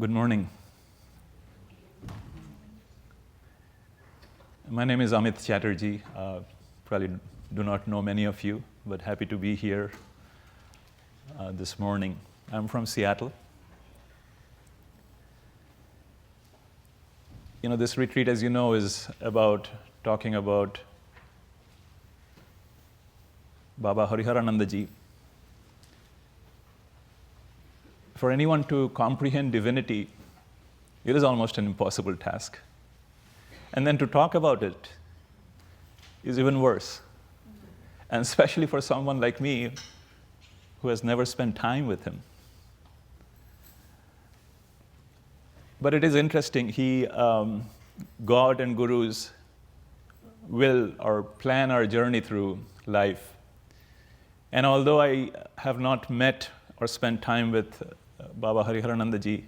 Good morning. My name is Amit Chatterjee. Probably do not know many of you, but happy to be here this morning. I'm from Seattle. This retreat, as you know, is talking about Baba Hariharanandaji. For anyone to comprehend divinity, it is almost an impossible task. And then to talk about it is even worse. And especially for someone like me who has never spent time with him. But it is interesting, God and Gurus will or plan our journey through life. And although I have not met or spent time with Baba Hariharanandaji,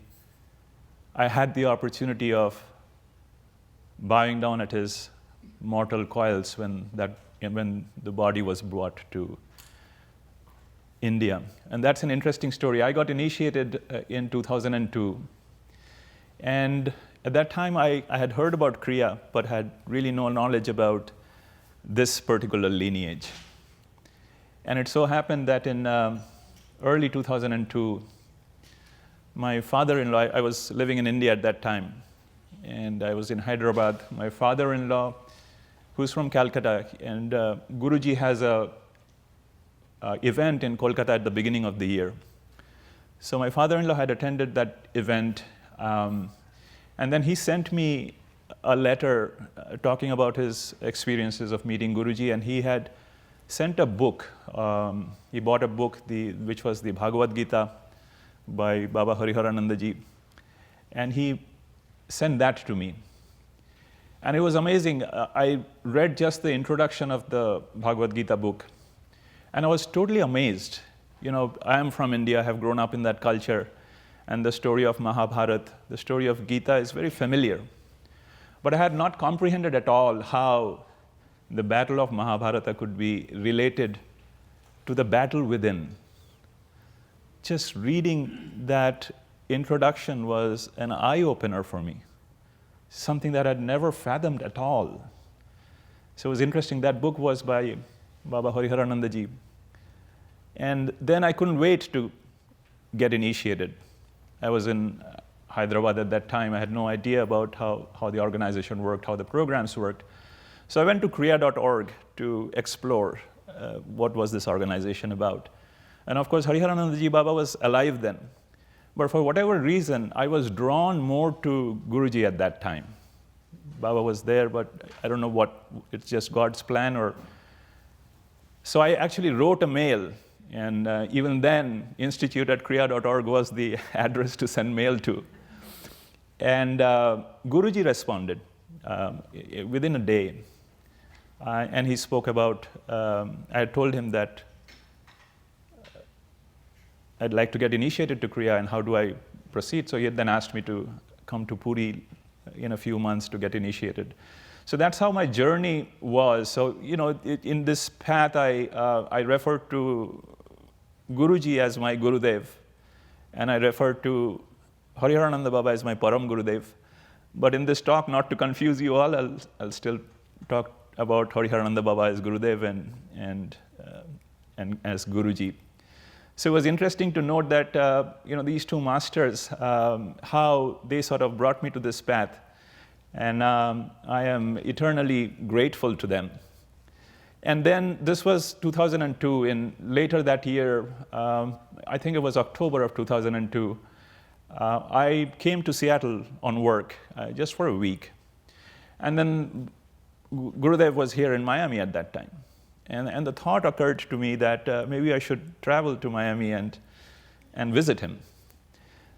I had the opportunity of bowing down at his mortal coils when the body was brought to India. And that's an interesting story. I got initiated in 2002. And at that time, I had heard about Kriya, but had really no knowledge about this particular lineage. And it so happened that in early 2002, my father-in-law, I was living in India at that time, and I was in Hyderabad. My father-in-law, who's from Calcutta, and Guruji has a event in Kolkata at the beginning of the year. So my father-in-law had attended that event, and then he sent me a letter talking about his experiences of meeting Guruji, and he had sent a book. He bought a book, which was the Bhagavad Gita by Baba Hariharanandaji, and he sent that to me. And it was amazing. I read just the introduction of the Bhagavad Gita book, and I was totally amazed. I am from India, I have grown up in that culture, and the story of Mahabharata, the story of Gita is very familiar. But I had not comprehended at all how the battle of Mahabharata could be related to the battle within. Just reading that introduction was an eye-opener for me, something that I'd never fathomed at all. So it was interesting. That book was by Baba Hariharanandaji. And then I couldn't wait to get initiated. I was in Hyderabad at that time. I had no idea about how the organization worked, how the programs worked. So I went to Kriya.org to explore what was this organization about. And of course, Hariharanandaji Baba was alive then. But for whatever reason, I was drawn more to Guruji at that time. Baba was there, but I don't know what, it's just God's plan. So I actually wrote a mail, and even then, institute@kriya.org was the address to send mail to. And Guruji responded within a day. And he spoke about, I told him that I'd like to get initiated to Kriya, and how do I proceed? So he had then asked me to come to Puri in a few months to get initiated. So that's how my journey was. So, in this path, I refer to Guruji as my Gurudev, and I refer to Hariharananda Baba as my Param Gurudev. But in this talk, not to confuse you all, I'll still talk about Hariharananda Baba as Gurudev and as Guruji. So it was interesting to note that these two masters, how they sort of brought me to this path, and I am eternally grateful to them. And then this was 2002. In later that year, I think it was October of 2002, I came to Seattle on work just for a week, and then Gurudev was here in Miami at that time. And the thought occurred to me that maybe I should travel to Miami and visit him.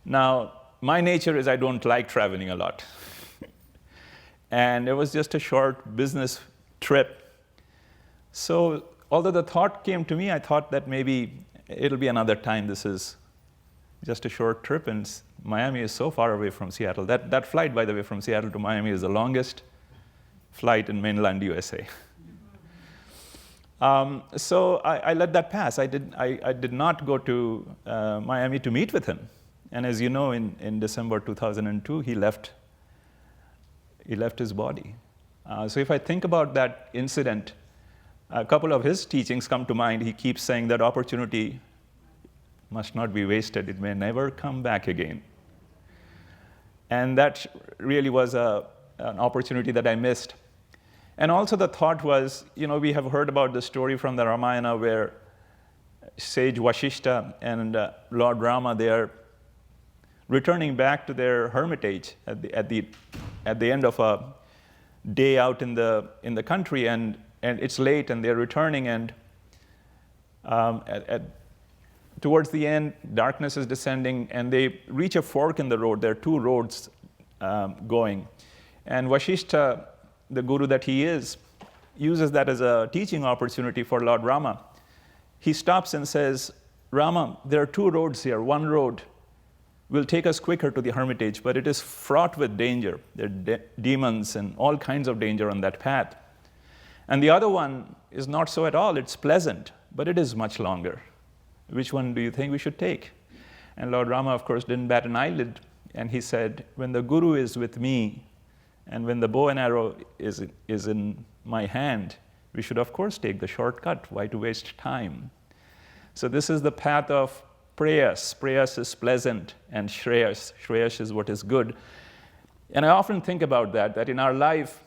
Now, my nature is I don't like traveling a lot. And it was just a short business trip. So although the thought came to me, I thought that maybe it'll be another time. This is just a short trip, and Miami is so far away from Seattle. That flight, by the way, from Seattle to Miami is the longest flight in mainland USA. So I let that pass. I did not go to Miami to meet with him. And as you know, in December 2002, he left his body. So if I think about that incident, a couple of his teachings come to mind. He keeps saying that opportunity must not be wasted. It may never come back again. And that really was an opportunity that I missed. And also the thought was, we have heard about the story from the Ramayana where sage Vashishta and Lord Rama, they are returning back to their hermitage at the end of a day out in the country, and it's late, and they're returning, and towards the end, darkness is descending, and they reach a fork in the road. There are two roads going, and Vashishta, the guru that he is, uses that as a teaching opportunity for Lord Rama. He stops and says, Rama, there are two roads here. One road will take us quicker to the hermitage, but it is fraught with danger. There are demons and all kinds of danger on that path. And the other one is not so at all. It's pleasant, but it is much longer. Which one do you think we should take? And Lord Rama, of course, didn't bat an eyelid, and he said, when the guru is with me, and when the bow and arrow is in my hand, we should, of course, take the shortcut. Why to waste time? So this is the path of prayas. Prayas is pleasant, and shreyas is what is good. And I often think about that in our life,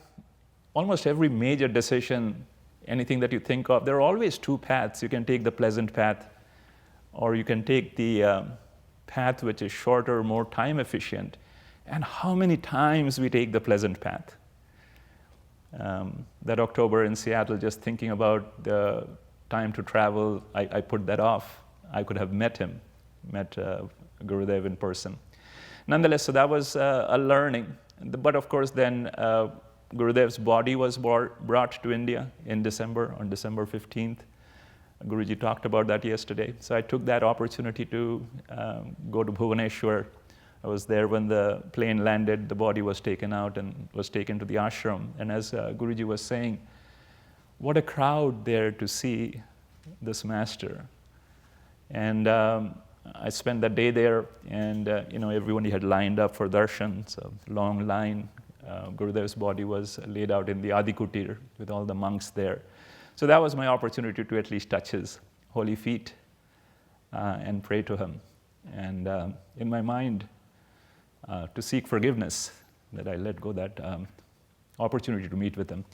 almost every major decision, anything that you think of, there are always two paths. You can take the pleasant path, or you can take the path which is shorter, more time efficient. And how many times we take the pleasant path? That October in Seattle, just thinking about the time to travel, I put that off. I could have met Gurudev in person. Nonetheless, so that was a learning. But of course, then Gurudev's body was brought to India on December 15th. Guruji talked about that yesterday. So I took that opportunity to go to Bhubaneswar. I was there when the plane landed. The body was taken out and was taken to the ashram. And as Guruji was saying, what a crowd there to see this master. And I spent that day there, and everybody had lined up for darshan. So long line. Gurudev's body was laid out in the Adikutir with all the monks there. So that was my opportunity to at least touch his holy feet and pray to him. And in my mind, to seek forgiveness that I let go that opportunity to meet with him.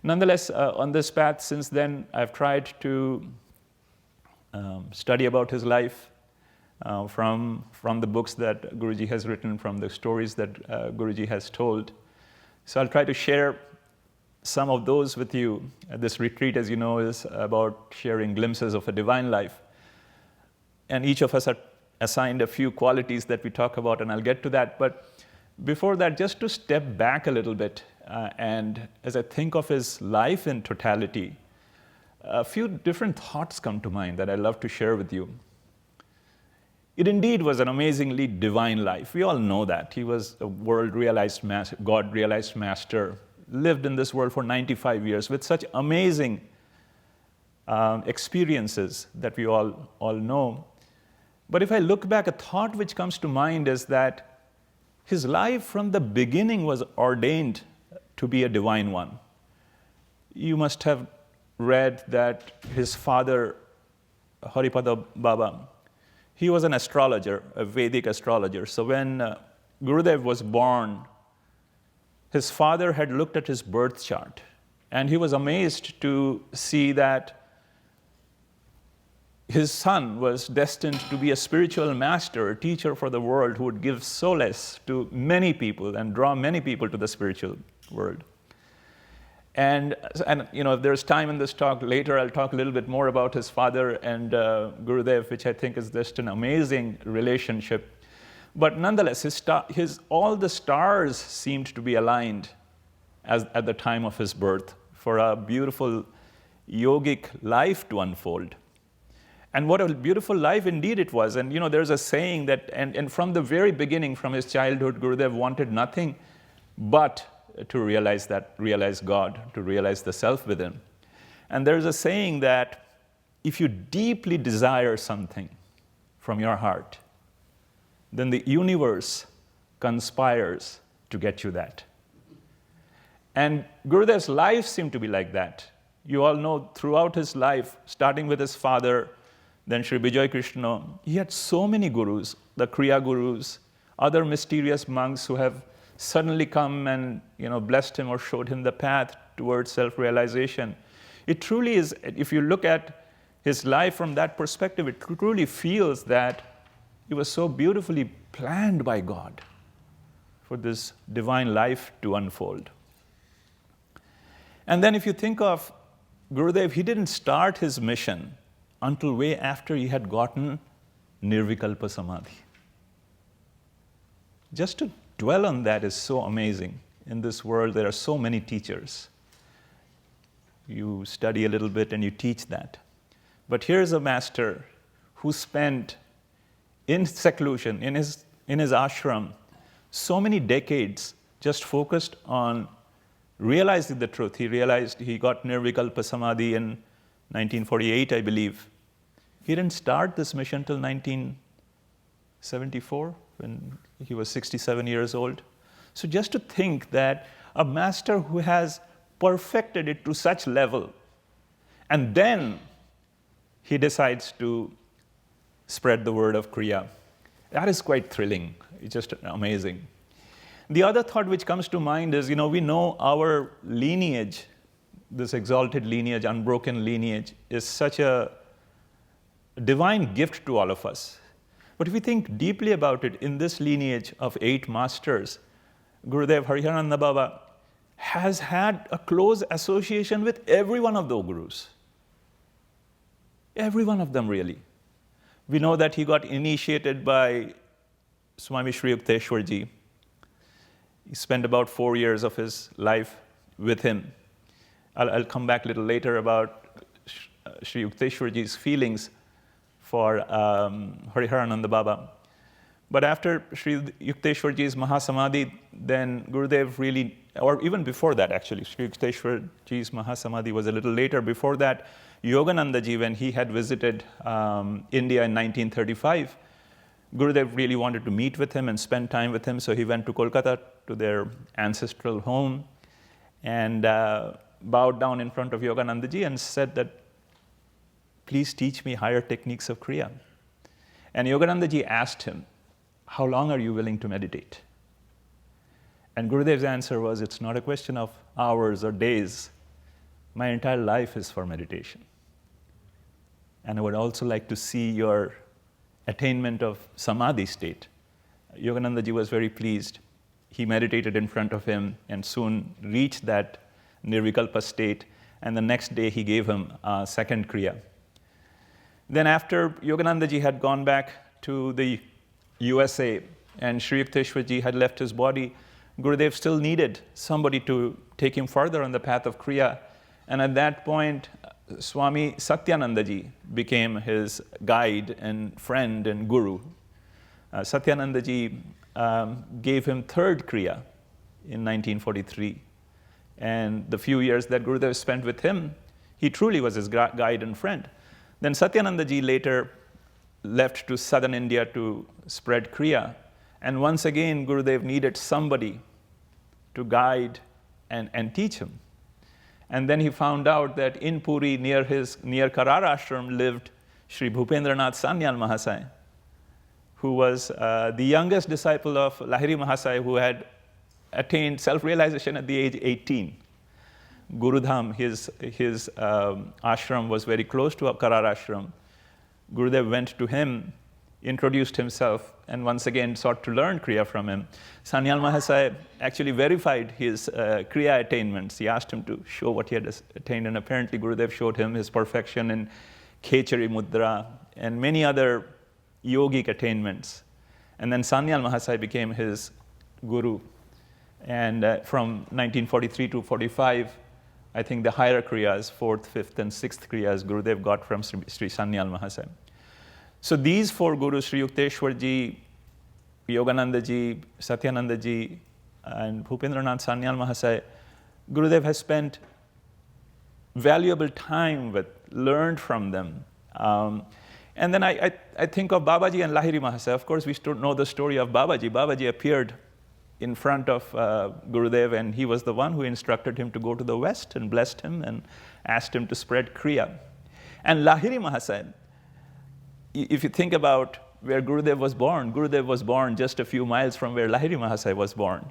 Nonetheless, on this path since then, I've tried to study about his life from the books that Guruji has written, from the stories that Guruji has told. So I'll try to share some of those with you. This retreat, as you know, is about sharing glimpses of a divine life. And each of us are assigned a few qualities that we talk about, and I'll get to that. But before that, just to step back a little bit, and as I think of his life in totality, a few different thoughts come to mind that I'd love to share with you. It indeed was an amazingly divine life. We all know that. He was a world-realized master, God-realized master, lived in this world for 95 years with such amazing experiences that we all know. But if I look back, a thought which comes to mind is that his life from the beginning was ordained to be a divine one. You must have read that his father, Haripada Baba, he was an astrologer, a Vedic astrologer. So when Gurudev was born, his father had looked at his birth chart, and he was amazed to see that his son was destined to be a spiritual master, a teacher for the world who would give solace to many people and draw many people to the spiritual world. And if there's time in this talk later, I'll talk a little bit more about his father and Gurudev, which I think is just an amazing relationship. But nonetheless, all the stars seemed to be aligned at the time of his birth for a beautiful yogic life to unfold. And what a beautiful life indeed it was. And there's a saying that, and from the very beginning, from his childhood, Gurudev wanted nothing but to realize God, to realize the self within. And there's a saying that if you deeply desire something from your heart, then the universe conspires to get you that. And Gurudev's life seemed to be like that. You all know throughout his life, starting with his father, then Sri Vijay Krishna, he had so many gurus, the Kriya gurus, other mysterious monks who have suddenly come and blessed him or showed him the path towards self-realization. It truly is, if you look at his life from that perspective, it truly feels that it was so beautifully planned by God for this divine life to unfold. And then if you think of Gurudev, he didn't start his mission until way after he had gotten Nirvikalpa Samadhi. Just to dwell on that is so amazing. In this world, there are so many teachers. You study a little bit and you teach that. But here's a master who spent in seclusion, in his ashram, so many decades just focused on realizing the truth. He realized he got Nirvikalpa Samadhi in 1948, I believe. He didn't start this mission till 1974, when he was 67 years old. So just to think that a master who has perfected it to such level, and then he decides to spread the word of Kriya, that is quite thrilling. It's just amazing. The other thought which comes to mind is, we know our lineage, this exalted lineage, unbroken lineage, is such a divine gift to all of us. But if we think deeply about it, in this lineage of 8 masters, Gurudev Hariharananda Baba has had a close association with every one of the gurus. Every one of them, really. We know that he got initiated by Swami Sri Yukteswarji. He spent about 4 years of his life with him. I'll come back a little later about Sri Yukteswarji's feelings for Hariharananda Baba. But after Sri Yukteswarji's Mahasamadhi, then Gurudev really, or even before that actually, Sri Yukteswarji's Mahasamadhi was a little later. Before that, Yoganandaji, when he had visited India in 1935, Gurudev really wanted to meet with him and spend time with him, so he went to Kolkata to their ancestral home and bowed down in front of Yoganandaji and said that, please teach me higher techniques of Kriya. And Yoganandaji asked him, how long are you willing to meditate? And Gurudev's answer was, it's not a question of hours or days. My entire life is for meditation. And I would also like to see your attainment of Samadhi state. Yoganandaji was very pleased. He meditated in front of him and soon reached that Nirvikalpa state. And the next day he gave him a second Kriya. Then after Yoganandaji had gone back to the USA and Sri Yukteswarji had left his body, Gurudev still needed somebody to take him further on the path of Kriya. And at that point, Swami Satyanandaji became his guide and friend and guru. Satyanandaji gave him third Kriya in 1943. And the few years that Gurudev spent with him, he truly was his guide and friend. Then Satyanandaji later left to southern India to spread Kriya. And once again, Gurudev needed somebody to guide and teach him. And then he found out that in Puri, near Karar Ashram, lived Sri Bhupendranath Sanyal Mahasaya, who was the youngest disciple of Lahiri Mahasaya, who had attained self-realization at the age 18. Gurudham, his ashram was very close to Karar Ashram. Gurudev went to him, introduced himself, and once again sought to learn Kriya from him. Sanyal Mahasaya actually verified his Kriya attainments. He asked him to show what he had attained, and apparently Gurudev showed him his perfection in Khechari Mudra and many other yogic attainments. And then Sanyal Mahasaya became his guru. And from 1943 to 45, I think the higher Kriyas, 4th, 5th, and 6th Kriyas, Gurudev got from Sri Sanyal Mahasaya. So these 4 gurus, Sri Yukteswarji, Yoganandaji, Satyanandaji, and Bhupendranath Sanyal Mahasaya, Gurudev has spent valuable time with, learned from them. And then I think of Babaji and Lahiri Mahasaya. Of course, we still know the story of Babaji. Babaji appeared in front of Gurudev, and he was the one who instructed him to go to the West and blessed him and asked him to spread Kriya. And Lahiri Mahasaya, if you think about where Gurudev was born just a few miles from where Lahiri Mahasaya was born,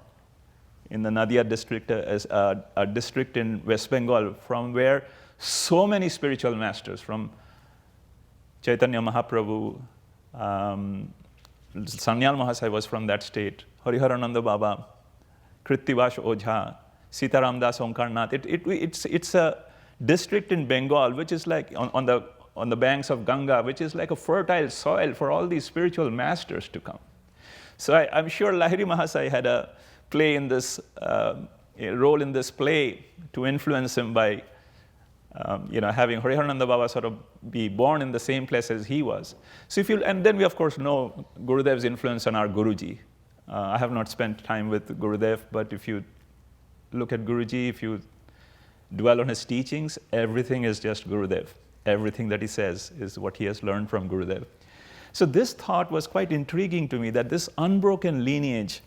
in the Nadia district, a district in West Bengal, from where so many spiritual masters, from Chaitanya Mahaprabhu, Sanyal Mahasaya was from that state, Hariharananda Baba, Krittivash Ojha, Sitaram Das Omkarnath. It's a district in Bengal which is like on the banks of Ganga, which is like a fertile soil for all these spiritual masters to come. So I'm sure Lahiri Mahasaya had a play in this, a role in this play to influence him by having Hariharananda Baba sort of be born in the same place as he was. So and then we of course know Gurudev's influence on our Guruji. I have not spent time with Gurudev, but if you look at Guruji, if you dwell on his teachings, everything is just Gurudev. Everything that he says is what he has learned from Gurudev. So this thought was quite intriguing to me, that this unbroken lineage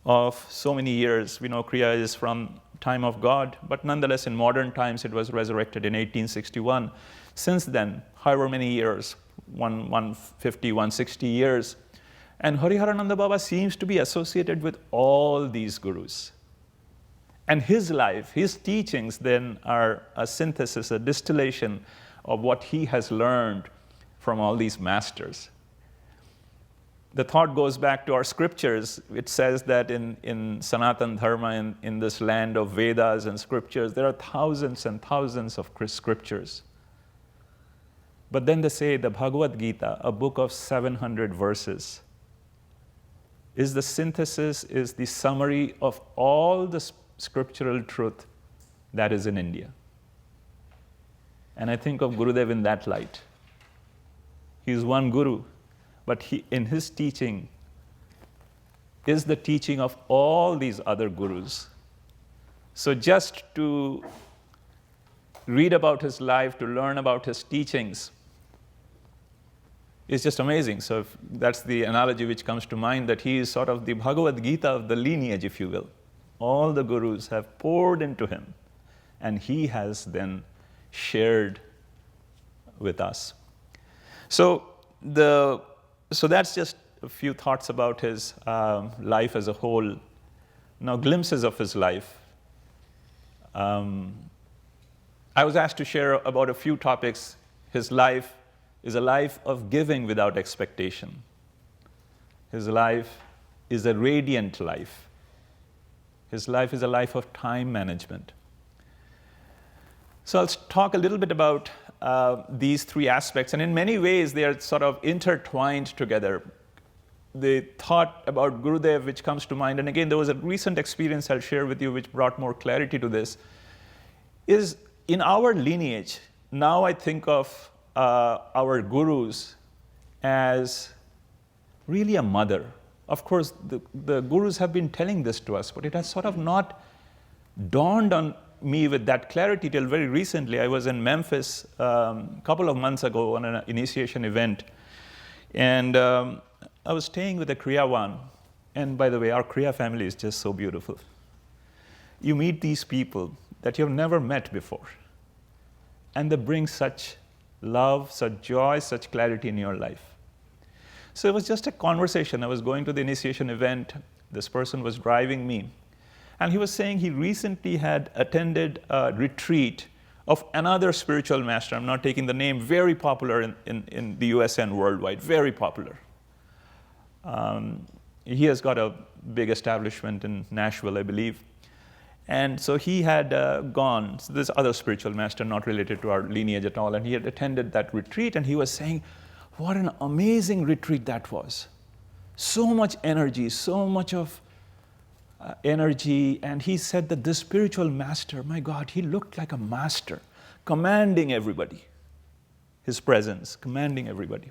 of so many years, we know Kriya is from time of God, but nonetheless in modern times it was resurrected in 1861. Since then, however many years, 150, 160 years, and Hariharananda Baba seems to be associated with all these gurus. And his life, his teachings then are a synthesis, a distillation of what he has learned from all these masters. The thought goes back to our scriptures. It says that in Sanatan Dharma, in this land of Vedas and scriptures, there are thousands and thousands of scriptures. But then they say the Bhagavad Gita, a book of 700 verses, is the synthesis, is the summary of all the scriptural truth that is in India. And I think of Gurudev in that light. He is one guru, but in his teaching is the teaching of all these other gurus. So just to read about his life, to learn about his teachings, is just amazing. So that's the analogy which comes to mind, that he is sort of the Bhagavad Gita of the lineage, if you will. All the gurus have poured into him, and he has then shared with us. So that's just a few thoughts about his life as a whole. Now, glimpses of his life. I was asked to share about a few topics. His life is a life of giving without expectation. His life is a radiant life. His life is a life of time management. So I'll talk a little bit about these three aspects, and in many ways they are sort of intertwined together. The thought about Gurudev which comes to mind, and again there was a recent experience I'll share with you which brought more clarity to this, is in our lineage, now I think of our gurus as really a mother. Of course, the gurus have been telling this to us, but it has sort of not dawned on me with that clarity till very recently. I was in Memphis a couple of months ago on an initiation event, and I was staying with a Kriyawan. And by the way, our Kriya family is just so beautiful. You meet these people that you've never met before, and they bring such love, such joy, such clarity in your life. So it was just a conversation. I was going to the initiation event. This person was driving me. And he was saying he recently had attended a retreat of another spiritual master. I'm not taking the name, very popular in the US and worldwide, very popular. He has got a big establishment in Nashville, I believe. And so he had gone, so this other spiritual master, not related to our lineage at all, and he had attended that retreat, and he was saying, what an amazing retreat that was. So much energy, so much of energy, and he said that this spiritual master, my God, he looked like a master, commanding everybody. His presence, commanding everybody.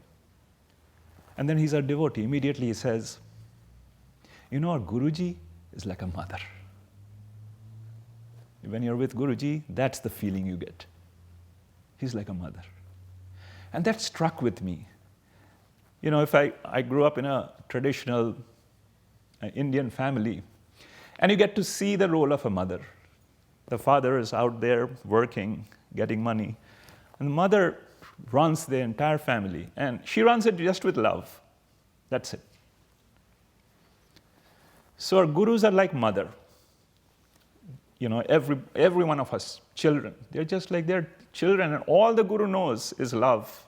And then he's a devotee. Immediately he says, you know, our Guruji is like a mother. When you're with Guruji, that's the feeling you get. He's like a mother. And that struck with me. If I grew up in a traditional Indian family, and you get to see the role of a mother. The father is out there working, getting money, and the mother runs the entire family, and she runs it just with love. That's it. So our gurus are like mother. Every one of us, children, they're just like their children, and all the guru knows is love,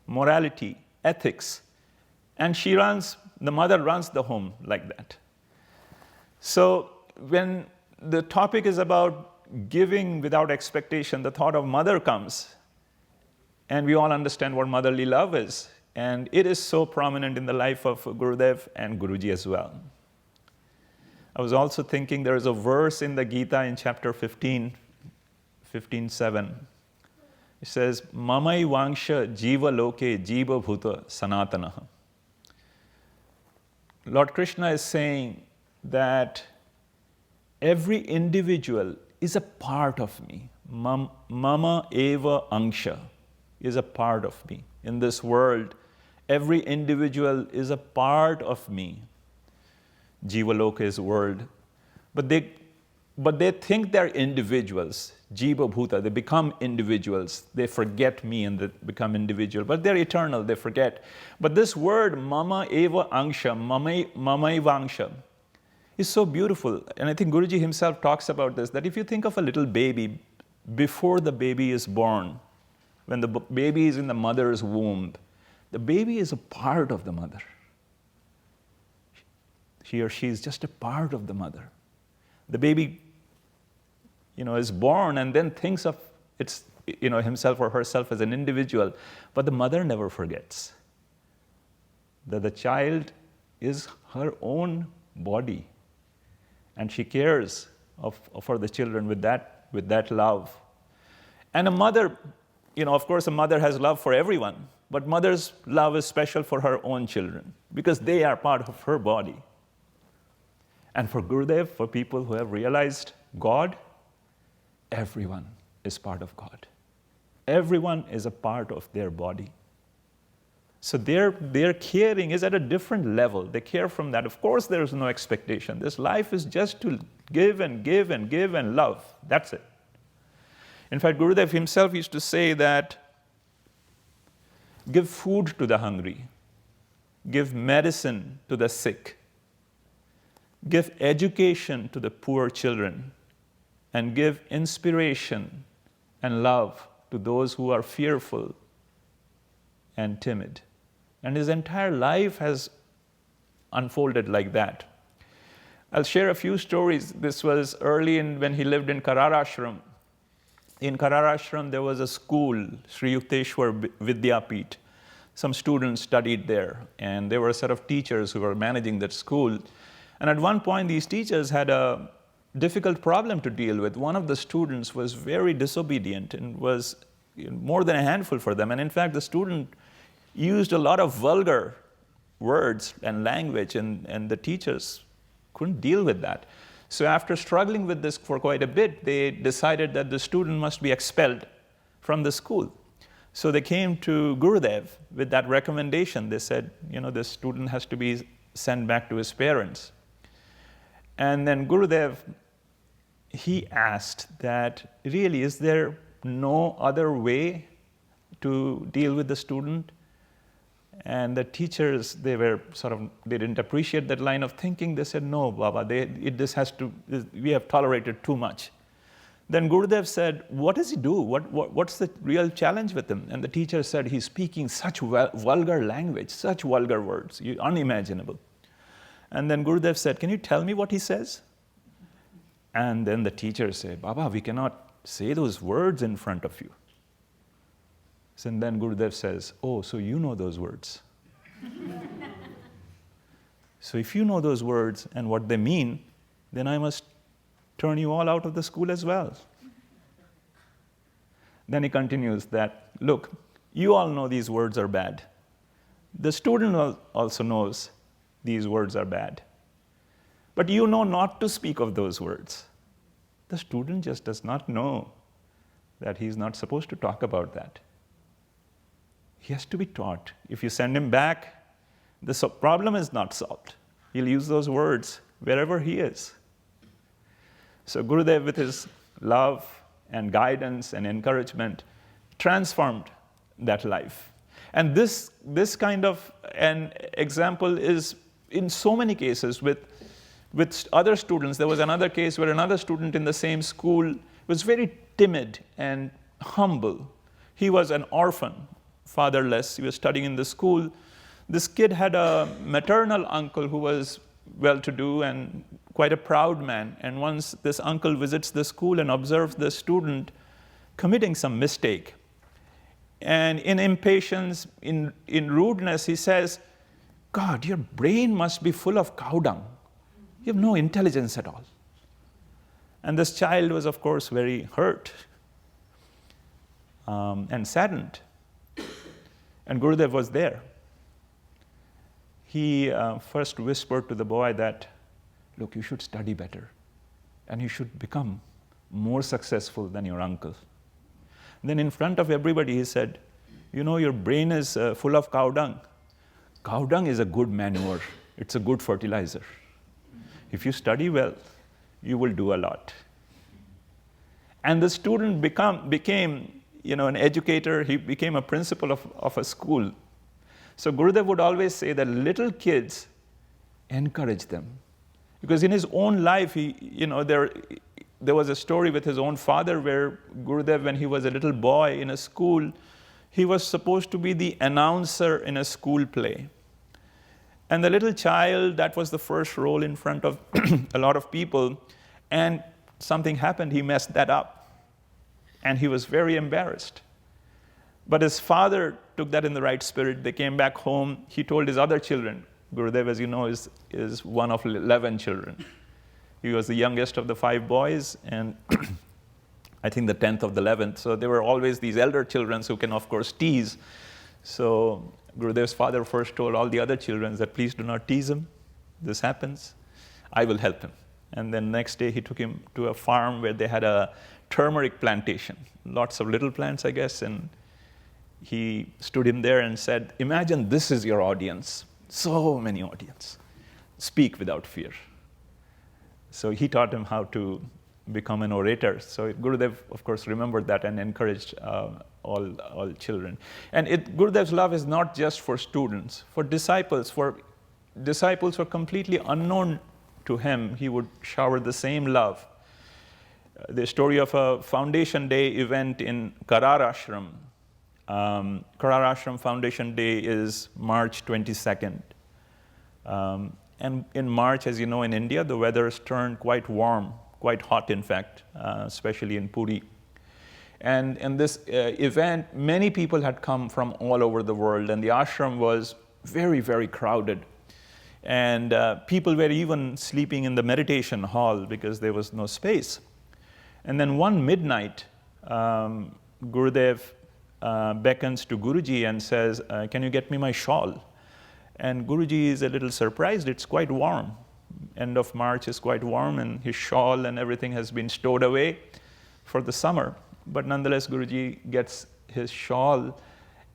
morality, ethics, and the mother runs the home like that. So when the topic is about giving without expectation, the thought of mother comes, and we all understand what motherly love is, and it is so prominent in the life of Gurudev and Guruji as well. I was also thinking there is a verse in the Gita in chapter 15:7. It says, Mamai vangsha jiva loke jiva bhuta sanatanaha. Lord Krishna is saying that every individual is a part of me. Mama eva angsha is a part of me. In this world, every individual is a part of me. Jivaloka is world. But they think they're individuals. Jiva Bhuta, they become individuals. They forget me and they become individual. But they're eternal, they forget. But this word, Mama Eva Angsha, Mama Eva Angsha, is so beautiful. And I think Guruji himself talks about this, that if you think of a little baby, before the baby is born, when the baby is in the mother's womb, the baby is a part of the mother. He or she is just a part of the mother. The baby, is born and then thinks of himself or herself as an individual, but the mother never forgets that the child is her own body, and she cares for the children with that love. And a mother, of course, a mother has love for everyone, but mother's love is special for her own children because they are part of her body. And for Gurudev, for people who have realized God, everyone is part of God. Everyone is a part of their body. So their caring is at a different level. They care from that. Of course, there is no expectation. This life is just to give and give and give and love. That's it. In fact, Gurudev himself used to say that give food to the hungry, give medicine to the sick, give education to the poor children, and give inspiration and love to those who are fearful and timid. And his entire life has unfolded like that. I'll share a few stories. This was early when he lived in Kararashram. In Kararashram, there was a school, Sri Yukteswar Vidyapit. Some students studied there, and there were a set of teachers who were managing that school. And at one point, these teachers had a difficult problem to deal with. One of the students was very disobedient and was more than a handful for them. And in fact, the student used a lot of vulgar words and language, and the teachers couldn't deal with that. So after struggling with this for quite a bit, they decided that the student must be expelled from the school. So they came to Gurudev with that recommendation. They said, this student has to be sent back to his parents. And then Gurudev, he asked that, really, is there no other way to deal with the student? And the teachers, they didn't appreciate that line of thinking. They said, no, Baba, we have tolerated too much. Then Gurudev said, what does he do? What's the real challenge with him? And the teacher said, he's speaking such vulgar language, such vulgar words, unimaginable. And then Gurudev said, can you tell me what he says? And then the teacher said, Baba, we cannot say those words in front of you. And then Gurudev says, oh, so you know those words. So if you know those words and what they mean, then I must turn you all out of the school as well. Then he continues that, look, you all know these words are bad. The student also knows these words are bad. But you know not to speak of those words. The student just does not know that he's not supposed to talk about that. He has to be taught. If you send him back, the problem is not solved. He'll use those words wherever he is. So Gurudev, with his love and guidance and encouragement, transformed that life. And this kind of an example is in so many cases with other students. There was another case where another student in the same school was very timid and humble. He was an orphan, fatherless. He was studying in the school. This kid had a maternal uncle who was well-to-do and quite a proud man. And once this uncle visits the school and observes the student committing some mistake, and in impatience, in rudeness, he says, "God, your brain must be full of cow dung. You have no intelligence at all." And this child was, of course, very hurt and saddened. And Gurudev was there. He first whispered to the boy that, "Look, you should study better, and you should become more successful than your uncle." Then in front of everybody, he said, "You know, your brain is full of cow dung. Cow dung is a good manure. It's a good fertilizer. If you study well, you will do a lot." And the student became, an educator. He became a principal of a school. So Gurudev would always say that little kids, encourage them. Because in his own life, there was a story with his own father where Gurudev, when he was a little boy in a school, he was supposed to be the announcer in a school play. And the little child, that was the first role in front of a lot of people, and something happened, he messed that up. And he was very embarrassed. But his father took that in the right spirit. They came back home. He told his other children. Gurudev, as you know, is one of 11 children. He was the youngest of the 5 boys, and I think the 10th of the 11th. So there were always these elder children who can, of course, tease. So Gurudev's father first told all the other children that, "Please do not tease him. This happens. I will help him." And then next day he took him to a farm where they had a turmeric plantation. Lots of little plants, I guess. And he stood him there and said, "Imagine this is your audience. So many audience. Speak without fear." So he taught him how to become an orator. So Gurudev, of course, remembered that and encouraged all children. And Gurudev's love is not just for students, for disciples. For disciples who are completely unknown to him, he would shower the same love. The story of a Foundation Day event in Karar Ashram. Karar Ashram Foundation Day is March 22nd. And in March, as you know, in India, the weather has turned quite warm, quite hot, in fact, especially in Puri. And in this event, many people had come from all over the world, and the ashram was very, very crowded. And people were even sleeping in the meditation hall because there was no space. And then one midnight, Gurudev beckons to Guruji and says, "Can you get me my shawl?" And Guruji is a little surprised. It's quite warm. End of March is quite warm, and his shawl and everything has been stowed away for the summer. But nonetheless, Guruji gets his shawl,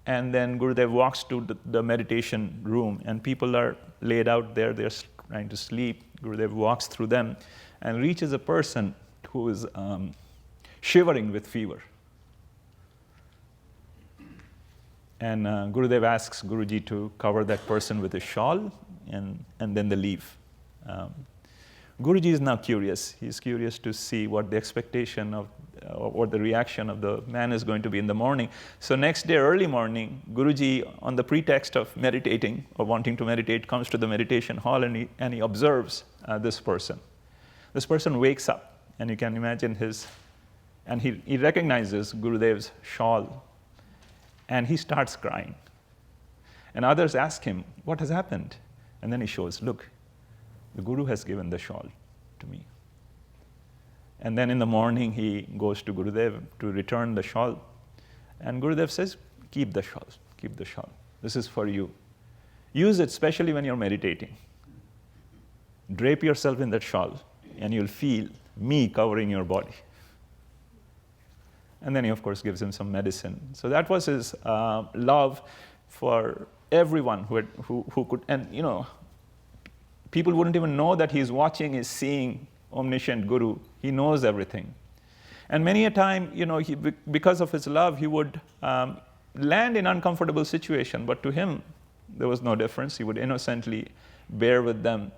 and then Gurudev walks to the meditation room, and people are laid out there. They're trying to sleep. Gurudev walks through them and reaches a person who is shivering with fever. And Gurudev asks Guruji to cover that person with a shawl, and then they leave. Guruji is now curious. He's curious to see what the expectation of, or the reaction of the man is going to be in the morning. So next day, early morning, Guruji, on the pretext of meditating or wanting to meditate, comes to the meditation hall, and he observes this person. This person wakes up, and you can imagine and he recognizes Gurudev's shawl, and he starts crying. And others ask him, "What has happened?" And then he shows, "Look, the Guru has given the shawl to me." And then in the morning, he goes to Gurudev to return the shawl. And Gurudev says, "Keep the shawl, keep the shawl. This is for you. Use it, especially when you're meditating. Drape yourself in that shawl, and you'll feel me covering your body." And then he, of course, gives him some medicine. So that was his love for everyone who could, and people wouldn't even know that he's watching, he's seeing omniscient Guru. He knows everything. And many a time, because of his love, he would land in uncomfortable situation, but to him, there was no difference. He would innocently bear with them.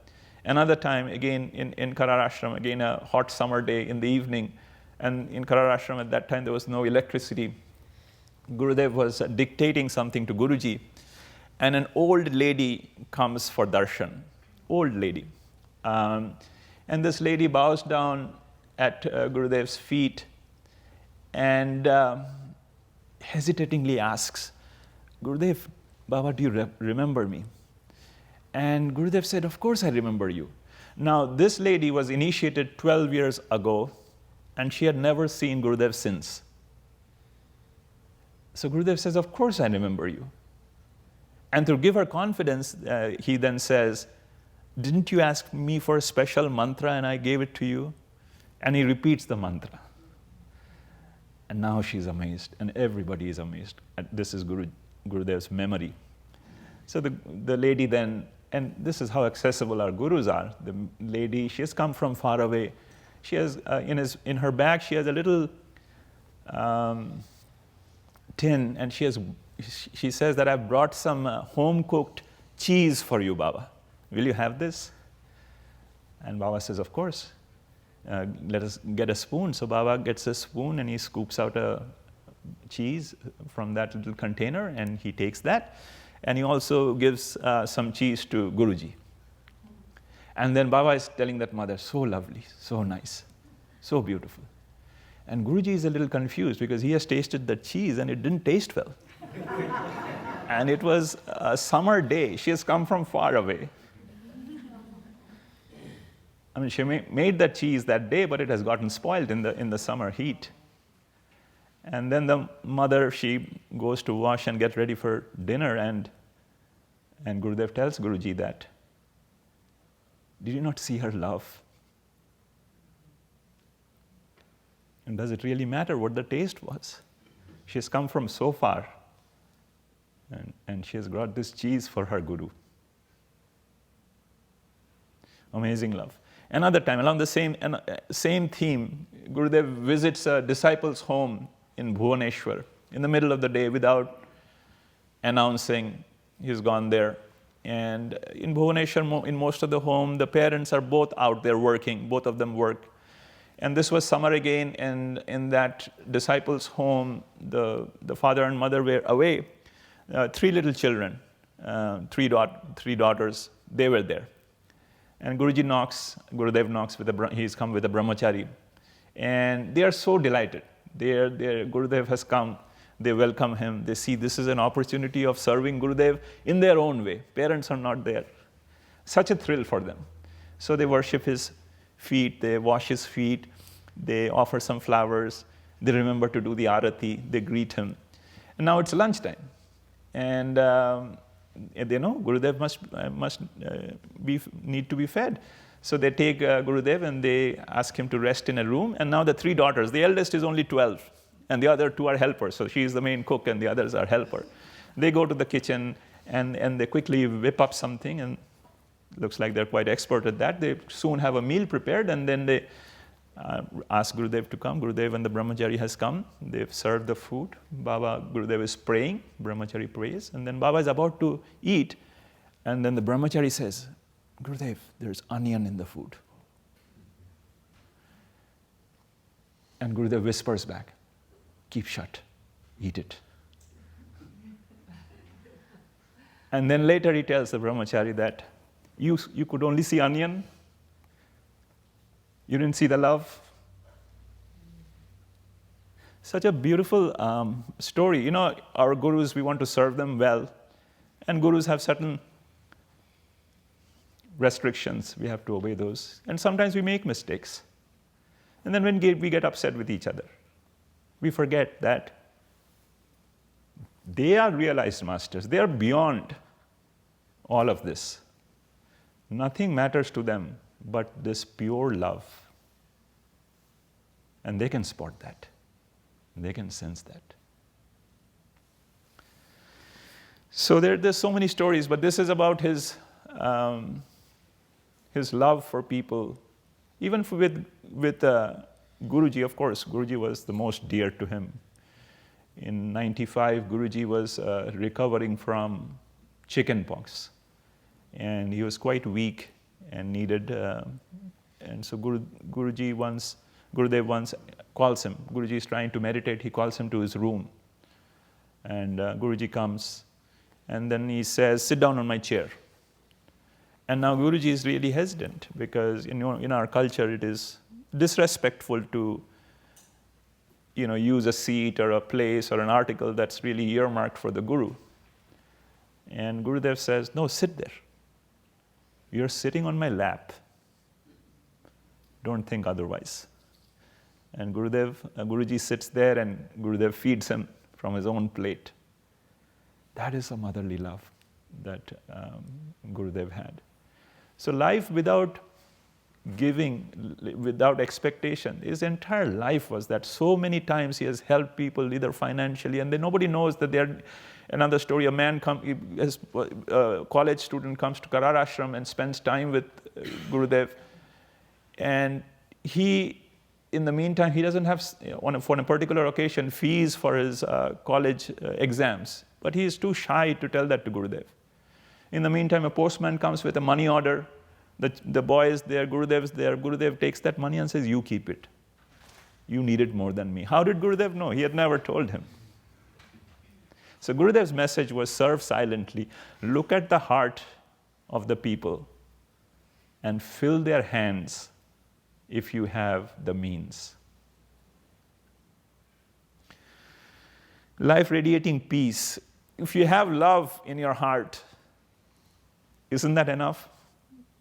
Another time, again, in Karar Ashram, again, a hot summer day in the evening, and in Karar Ashram at that time, there was no electricity. Gurudev was dictating something to Guruji, and an old lady comes for darshan. Old lady. And this lady bows down at Gurudev's feet and hesitatingly asks, Gurudev, Baba, do you remember me? And Gurudev said, of course I remember you. Now, this lady was initiated 12 years ago, and she had never seen Gurudev since. So Gurudev says, of course I remember you. And to give her confidence, he then says, didn't you ask me for a special mantra and I gave it to you? And he repeats the mantra. And now she's amazed, and everybody is amazed. And this is Gurudev's memory. So the lady then, and this is how accessible our gurus are. The lady, she has come from far away. She has, in her bag, she has a little tin, and she says that I've brought some home-cooked cheese for you, Baba. Will you have this? And Baba says, of course. Let us get a spoon. So Baba gets a spoon and he scoops out a cheese from that little container, and he takes that. And he also gives some cheese to Guruji. And then Baba is telling that mother, so lovely, so nice, so beautiful. And Guruji is a little confused because he has tasted the cheese and it didn't taste well. And it was a summer day. She has come from far away. I mean, she made that cheese that day, but it has gotten spoiled in the summer heat. And then the mother, she goes to wash and get ready for dinner, and Gurudev tells Guruji that, did you not see her love? And does it really matter what the taste was? She has come from so far, and she has brought this cheese for her Guru. Amazing love. Another time, along the same theme, Gurudev visits a disciple's home in Bhuvaneshwar in the middle of the day without announcing he's gone there. And in Bhuvaneshwar, in most of the home, the parents are both out there working. Both of them work. And this was summer again, and in that disciple's home, the father and mother were away. 3 little children, three daughters, they were there. And Gurudev knocks he's come with a brahmachari. And they are so delighted. Gurudev has come, they welcome him, they see this is an opportunity of serving Gurudev in their own way. Parents are not there. Such a thrill for them. So they worship his feet, they wash his feet, they offer some flowers, they remember to do the arati, they greet him. And now it's lunchtime. And they know Gurudev must need to be fed. So they take Gurudev and they ask him to rest in a room. And now the 3 daughters, the eldest is only 12, and the other 2 are helpers. So she is the main cook and the others are helper. They go to the kitchen and they quickly whip up something, and looks like they're quite expert at that. They soon have a meal prepared, and then they ask Gurudev to come. Gurudev and the brahmachari has come. They've served the food. Gurudev is praying. Brahmachari prays. And then Baba is about to eat. And then the brahmachari says, Gurudev, there's onion in the food. And Gurudev whispers back, keep shut, eat it. And then later he tells the brahmachari that you could only see onion. You didn't see the love. Such a beautiful story. Our gurus, we want to serve them well. And gurus have certain restrictions. We have to obey those. And sometimes we make mistakes. And then when we get upset with each other, we forget that they are realized masters. They are beyond all of this. Nothing matters to them but this pure love. And they can spot that. They can sense that. So there's so many stories, but this is about his love for people. Even with Guruji, of course, Guruji was the most dear to him. In 95, Guruji was recovering from chicken pox. And he was quite weak and needed, and so Gurudev once calls him. Guruji is trying to meditate, he calls him to his room. And Guruji comes, and then he says, "Sit down on my chair." And now Guruji is really hesitant, because in our culture it is disrespectful to use a seat or a place or an article that's really earmarked for the Guru. And Gurudev says, "No, sit there. You're sitting on my lap. Don't think otherwise." And Guruji sits there, and Gurudev feeds him from his own plate. That is a motherly love that Gurudev had. So life without giving, without expectation, his entire life was that. So many times he has helped people either financially, and then nobody knows that they're. Another story, a college student comes to Karar Ashram and spends time with Gurudev. And he, in the meantime, he doesn't have, for a particular occasion, fees for his college exams. But he is too shy to tell that to Gurudev. In the meantime, a postman comes with a money order. The boy is there, Gurudev is there. Gurudev takes that money and says, "You keep it. You need it more than me." How did Gurudev know? He had never told him. So Gurudev's message was, serve silently, look at the heart of the people, and fill their hands if you have the means. Life radiating peace. If you have love in your heart, isn't that enough?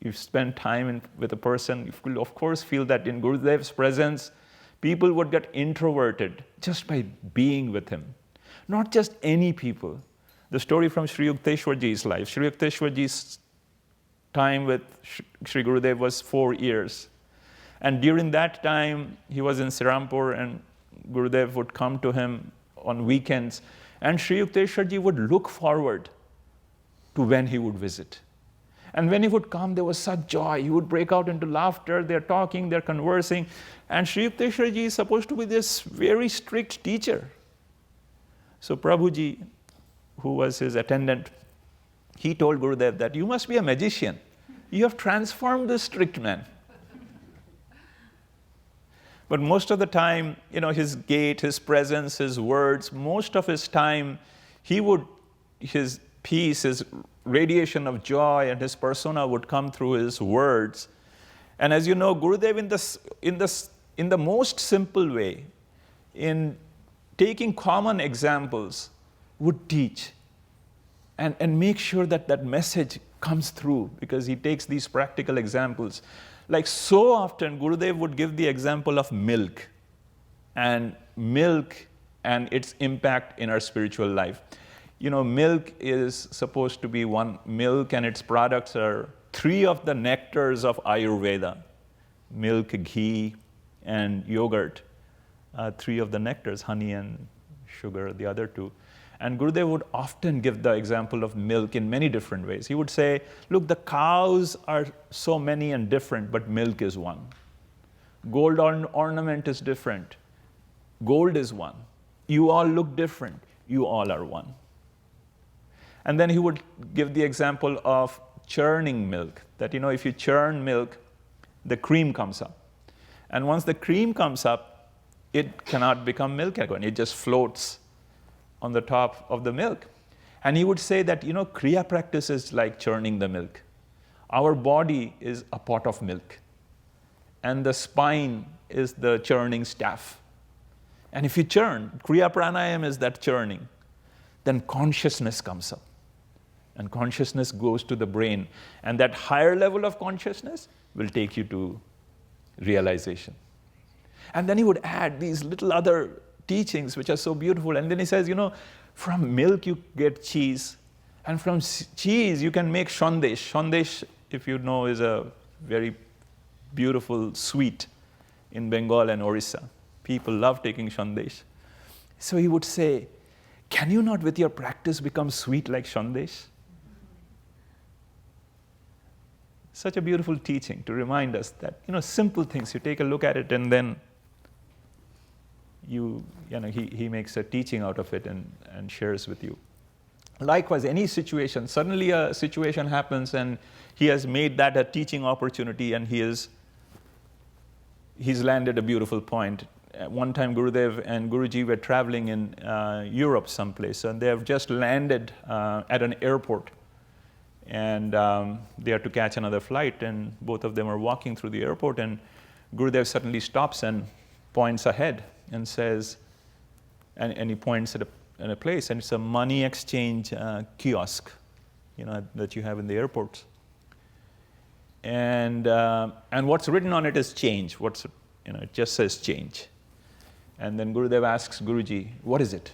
You spend time with a person, you will of course feel that in Gurudev's presence, people would get introverted just by being with him. Not just any people. The story from Sri Yukteswarji's life. Sri Yukteswarji's time with Sri Gurudev was 4 years. And during that time, he was in Sirampur, and Gurudev would come to him on weekends. And Sri Yukteswarji would look forward to when he would visit. And when he would come, there was such joy. He would break out into laughter. They're talking, they're conversing. And Sri Yukteswarji is supposed to be this very strict teacher. So Prabhuji, who was his attendant, he told Gurudev that you must be a magician. You have transformed this strict man. But most of the time, his gait, his presence, his words, most of his time, his peace, his radiation of joy and his persona would come through his words. And as you know, Gurudev in the most simple way, in taking common examples, would teach and make sure that message comes through, because he takes these practical examples. Like so often, Gurudev would give the example of milk and its impact in our spiritual life. Milk is supposed to be milk and its products are 3 of the nectars of Ayurveda. Milk, ghee, and yogurt. 3 of the nectars, honey and sugar, the other 2. And Gurudev would often give the example of milk in many different ways. He would say, look, the cows are so many and different, but milk is one. Gold ornament is different. Gold is one. You all look different. You all are one. And then he would give the example of churning milk, that if you churn milk, the cream comes up. And once the cream comes up, it cannot become milk again. It just floats on the top of the milk. And he would say that, Kriya practice is like churning the milk. Our body is a pot of milk. And the spine is the churning staff. And if you churn, Kriya Pranayam is that churning, then consciousness comes up. And consciousness goes to the brain. And that higher level of consciousness will take you to realization. And then he would add these little other teachings which are so beautiful. And then he says, from milk you get cheese. And from cheese you can make shandesh. Shandesh, if you know, is a very beautiful sweet in Bengal and Orissa. People love taking shandesh. So he would say, can you not with your practice become sweet like Shandesh? Such a beautiful teaching to remind us that, simple things, you take a look at it and then he makes a teaching out of it and shares with you. Likewise, any situation, suddenly a situation happens and he has made that a teaching opportunity and he's landed a beautiful point. At one time, Gurudev and Guruji were traveling in Europe someplace, and they have just landed at an airport. And they have to catch another flight, and both of them are walking through the airport, and Gurudev suddenly stops and points ahead and says, and he points at a place, and it's a money exchange kiosk, that you have in the airports. And what's written on it is change. It just says change. And then Gurudev asks Guruji, what is it?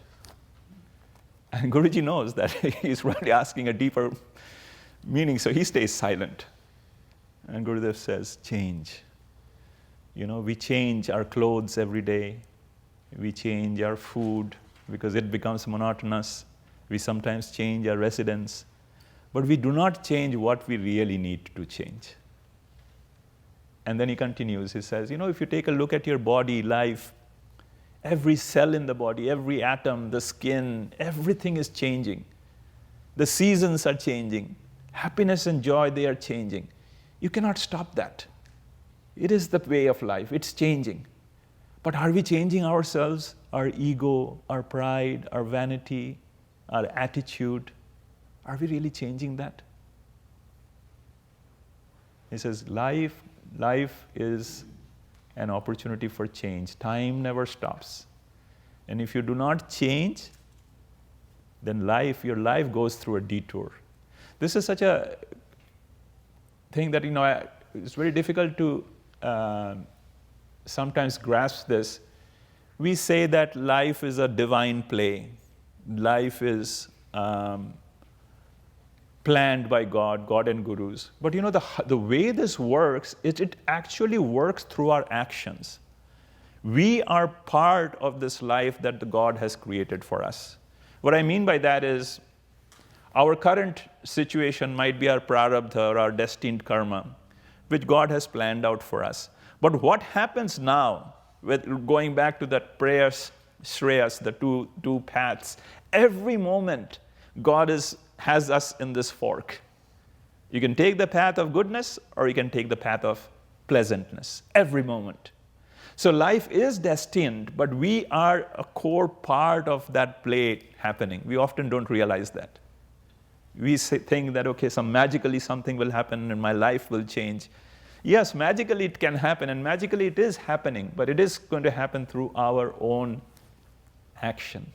And Guruji knows that he's really asking a deeper meaning, so he stays silent. And Gurudev says, change. We change our clothes every day. We change our food because it becomes monotonous. We sometimes change our residence. But we do not change what we really need to change. And then he continues, he says, if you take a look at your body, life, every cell in the body, every atom, the skin, everything is changing. The seasons are changing. Happiness and joy, they are changing. You cannot stop that. It is the way of life. It's changing. But are we changing ourselves, our ego, our pride, our vanity, our attitude? Are we really changing that? He says, life is an opportunity for change. Time never stops. And if you do not change, then your life goes through a detour. This is such a thing that, it's very difficult to sometimes grasp this. We say that life is a divine play. Life is planned by God and gurus. But the way this works, it actually works through our actions. We are part of this life that the God has created for us. What I mean by that is, our current situation might be our prarabdha or our destined karma, which God has planned out for us. But what happens now, with going back to that prayers, shreyas, the two paths, every moment God has us in this fork. You can take the path of goodness or you can take the path of pleasantness, every moment. So life is destined, but we are a core part of that play happening. We often don't realize that. We think that, okay, magically something will happen and my life will change. Yes, magically it can happen, and magically it is happening, but it is going to happen through our own action.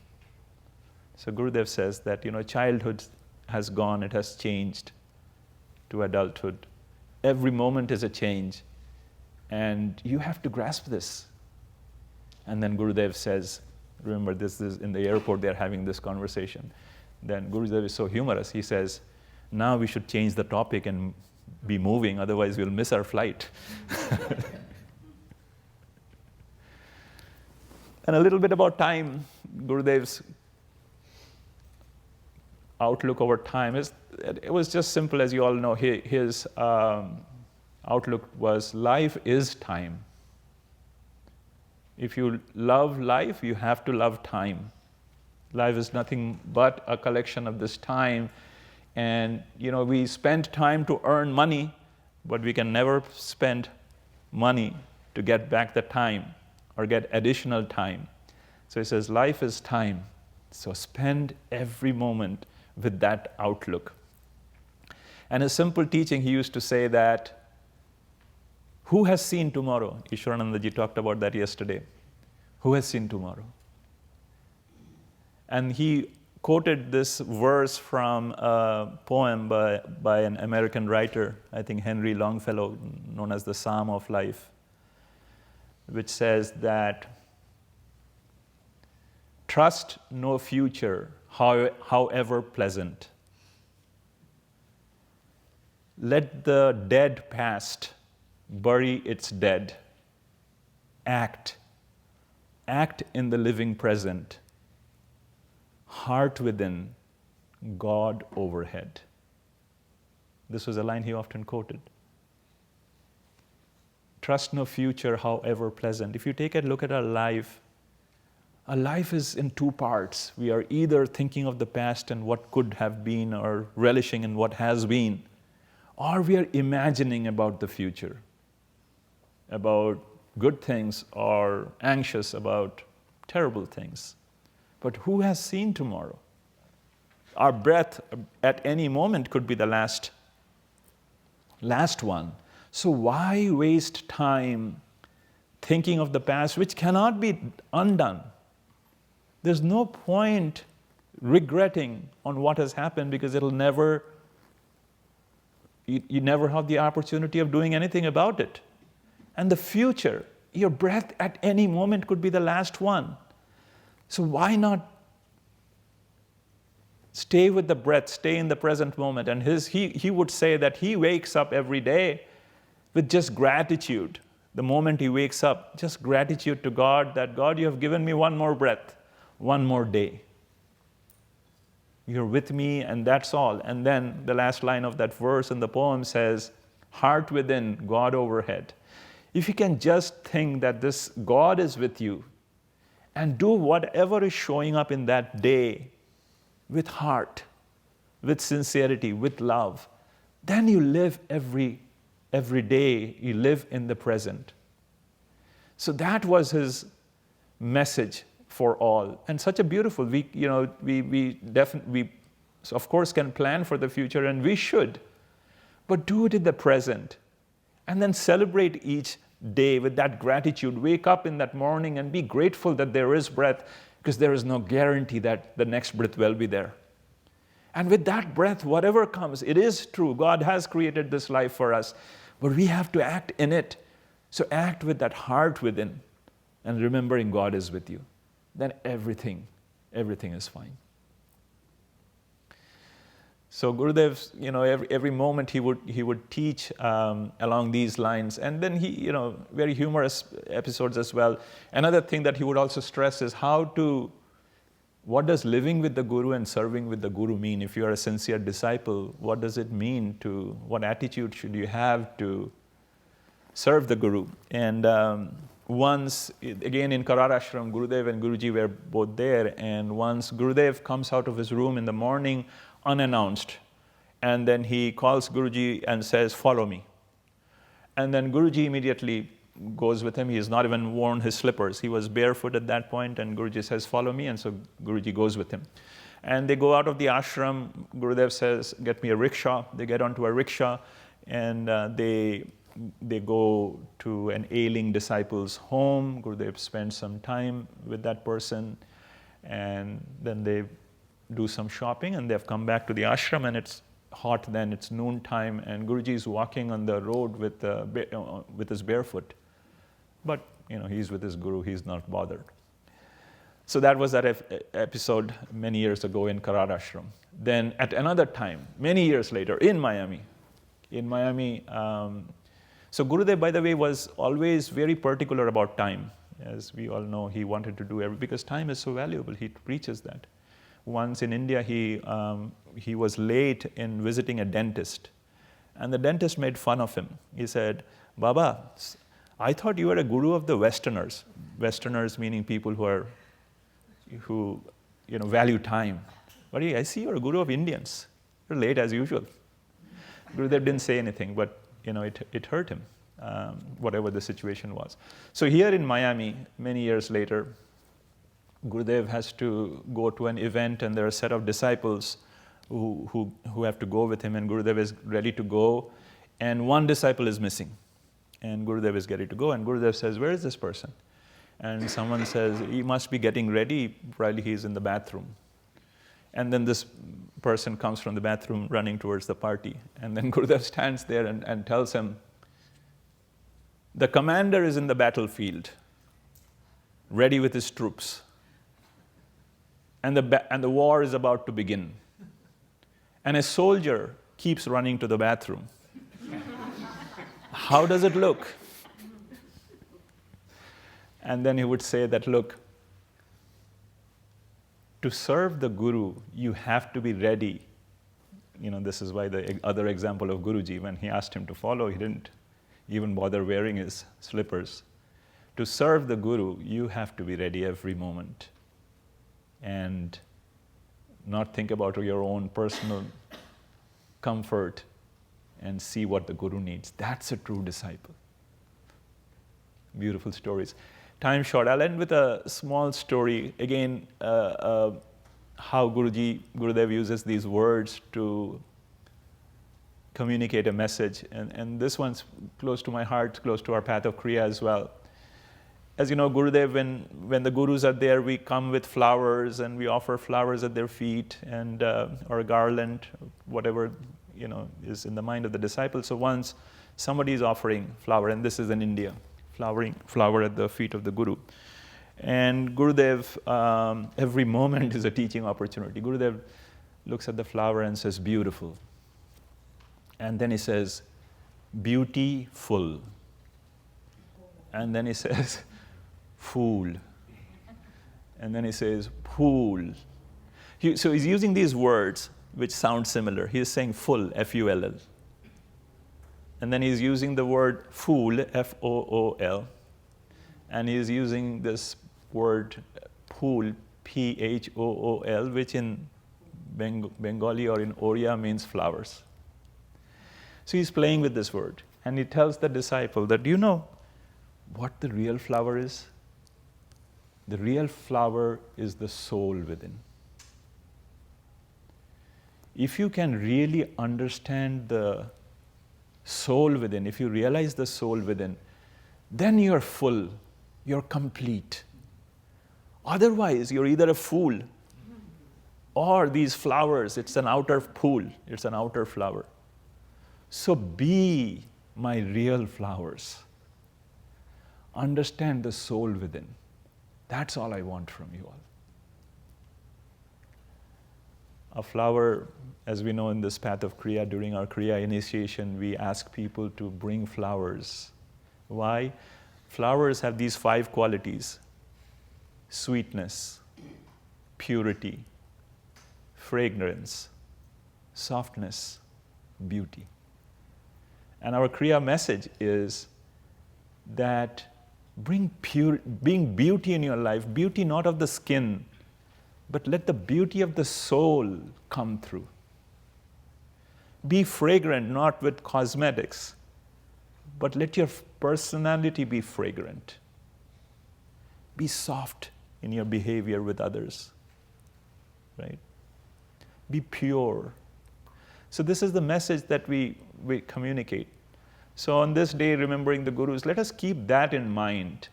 So Gurudev says that, childhood has gone, it has changed to adulthood. Every moment is a change, and you have to grasp this. And then Gurudev says, remember, this is in the airport, they're having this conversation. Then Gurudev is so humorous, he says, now we should change the topic and be moving, otherwise we'll miss our flight. And a little bit about time. Gurudev's outlook over time it was just simple, as you all know. His outlook was, life is time. If you love life, you have to love time. Life is nothing but a collection of this time. And we spend time to earn money, but we can never spend money to get back the time or get additional time. So he says, life is time. So spend every moment with that outlook. And a simple teaching, he used to say that, who has seen tomorrow? Ishwaranandaji talked about that yesterday. Who has seen tomorrow? And he quoted this verse from a poem by an American writer, I think Henry Longfellow, known as the Psalm of Life, which says that, trust no future, however pleasant. Let the dead past bury its dead. Act in the living present. heart within, God overhead. This was a line he often quoted. Trust no future, however pleasant. If you take a look at our life is in two parts. We are either thinking of the past and what could have been, or relishing in what has been, or we are imagining about the future, about good things, or anxious about terrible things. But who has seen tomorrow? Our breath at any moment could be the last one. So why waste time thinking of the past, which cannot be undone? There's no point regretting on what has happened, because you never have the opportunity of doing anything about it. And the future, your breath at any moment could be the last one. So why not stay with the breath, stay in the present moment? And he would say that he wakes up every day with just gratitude. The moment he wakes up, just gratitude to God, that God, you have given me one more breath, one more day. You're with me, and that's all. And then the last line of that verse in the poem says, heart within, God overhead. If you can just think that this God is with you, and do whatever is showing up in that day with heart, with sincerity, with love, then you live every day, you live in the present. So that was his message for all, and such a beautiful. We of course can plan for the future, and we should, but do it in the present, and then celebrate each day with that gratitude. Wake up in that morning and be grateful that there is breath, because there is no guarantee that the next breath will be there. And with that breath, whatever comes, it is true. God has created this life for us, but we have to act in it. So act with that heart within, and remembering God is with you. Then everything is fine. So Gurudev, every moment he would teach along these lines, and then he, very humorous episodes as well. Another thing that he would also stress is what does living with the Guru and serving with the Guru mean? If you are a sincere disciple, what does it mean what attitude should you have to serve the Guru? And once, again in Karar Ashram, Gurudev and Guruji were both there, and once Gurudev comes out of his room in the morning unannounced, and then he calls Guruji and says, follow me. And then Guruji immediately goes with him. He has not even worn his slippers. He was barefoot at that point, and Guruji says, follow me, and so Guruji goes with him. And they go out of the ashram. Gurudev says, get me a rickshaw. They get onto a rickshaw, and they go to an ailing disciple's home. Gurudev spends some time with that person, and then they do some shopping, and they've come back to the ashram, and it's hot then, it's noon time, and Guruji is walking on the road with his barefoot. But, he's with his Guru, he's not bothered. So that was that episode many years ago in Karar Ashram. Then at another time, many years later, in Miami, so Gurudev, by the way, was always very particular about time. As we all know, he wanted to do because time is so valuable. He preaches that. Once in India, he was late in visiting a dentist, and the dentist made fun of him. He said, Baba, I thought you were a guru of the Westerners. Westerners meaning people who value time. But I see you're a guru of Indians. You're late as usual. Gurudev didn't say anything, but it hurt him, whatever the situation was. So here in Miami, many years later, Gurudev has to go to an event, and there are a set of disciples who have to go with him, and Gurudev is ready to go, and one disciple is missing, and Gurudev is ready to go, and Gurudev says, where is this person? And someone says, he must be getting ready, probably he's in the bathroom. And then this person comes from the bathroom running towards the party, and then Gurudev stands there and tells him, the commander is in the battlefield, ready with his troops. And the war is about to begin. And a soldier keeps running to the bathroom. How does it look? And then he would say that, look, to serve the Guru, you have to be ready. This is why the other example of Guruji, when he asked him to follow, he didn't even bother wearing his slippers. To serve the Guru, you have to be ready every moment and not think about your own personal comfort and see what the Guru needs. That's a true disciple. Beautiful stories. Time short. I'll end with a small story. Again, how Gurudev uses these words to communicate a message. And this one's close to my heart, close to our path of Kriya as well. As you know, Gurudev, when the Gurus are there, we come with flowers and we offer flowers at their feet and or a garland, whatever is in the mind of the disciple. So once somebody is offering flower, and this is in India, flower at the feet of the Guru. And Gurudev, every moment is a teaching opportunity. Gurudev looks at the flower and says, beautiful. And then he says, beautiful. And then he says, fool. And then he says, fool. So he's using these words which sound similar. He is saying full, F-U-L-L. And then he's using the word fool, F-O-O-L. And he's using this word pool, P-H-O-O-L, which in Bengali or in Oriya means flowers. So he's playing with this word. And he tells the disciple that, do you know what the real flower is? The real flower is the soul within. If you can really understand the soul within, if you realize the soul within, then you're full, you're complete. Otherwise, you're either a fool or these flowers, it's an outer pool, it's an outer flower. So be my real flowers. Understand the soul within. That's all I want from you all. A flower, as we know in this path of Kriya, during our Kriya initiation, we ask people to bring flowers. Why? Flowers have these 5 qualities: sweetness, purity, fragrance, softness, beauty. And our Kriya message is that bring beauty in your life, beauty not of the skin, but let the beauty of the soul come through. Be fragrant, not with cosmetics, but let your personality be fragrant. Be soft in your behavior with others, right? Be pure. So this is the message that we communicate. So on this day, remembering the Gurus, let us keep that in mind,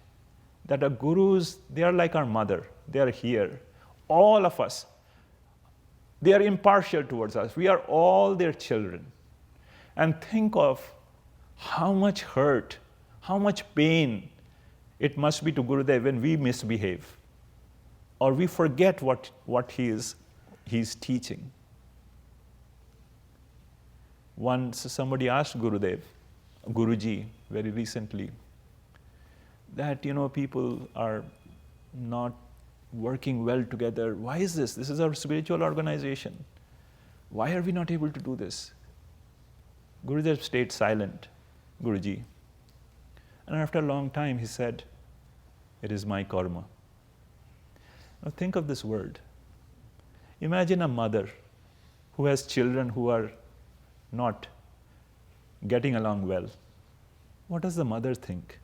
that our Gurus, they are like our mother. They are here. All of us, they are impartial towards us. We are all their children. And think of how much hurt, how much pain it must be to Gurudev when we misbehave or we forget what he's teaching. Once somebody asked Guruji, very recently, that people are not working well together. Why is this? This is our spiritual organization. Why are we not able to do this? Gurudev stayed silent, Guruji. And after a long time he said, it is my karma. Now think of this word. Imagine a mother who has children who are not getting along well. What does the mother think?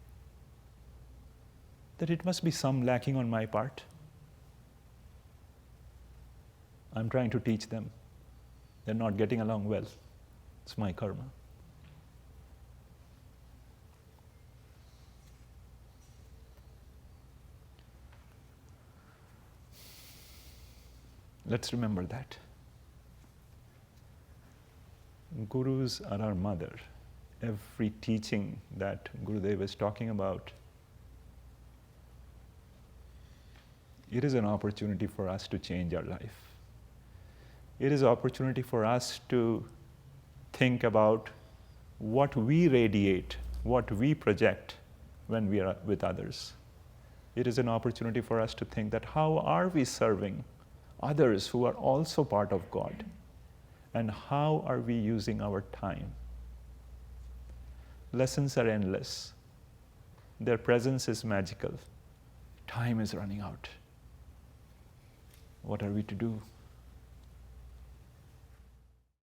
That it must be some lacking on my part. I'm trying to teach them. They're not getting along well. It's my karma. Let's remember that. Gurus are our mother. Every teaching that Gurudev is talking about, it is an opportunity for us to change our life. It is an opportunity for us to think about what we radiate, what we project when we are with others. It is an opportunity for us to think that how are we serving? others who are also part of God. And how are we using our time? Lessons are endless. Their presence is magical. Time is running out. What are we to do?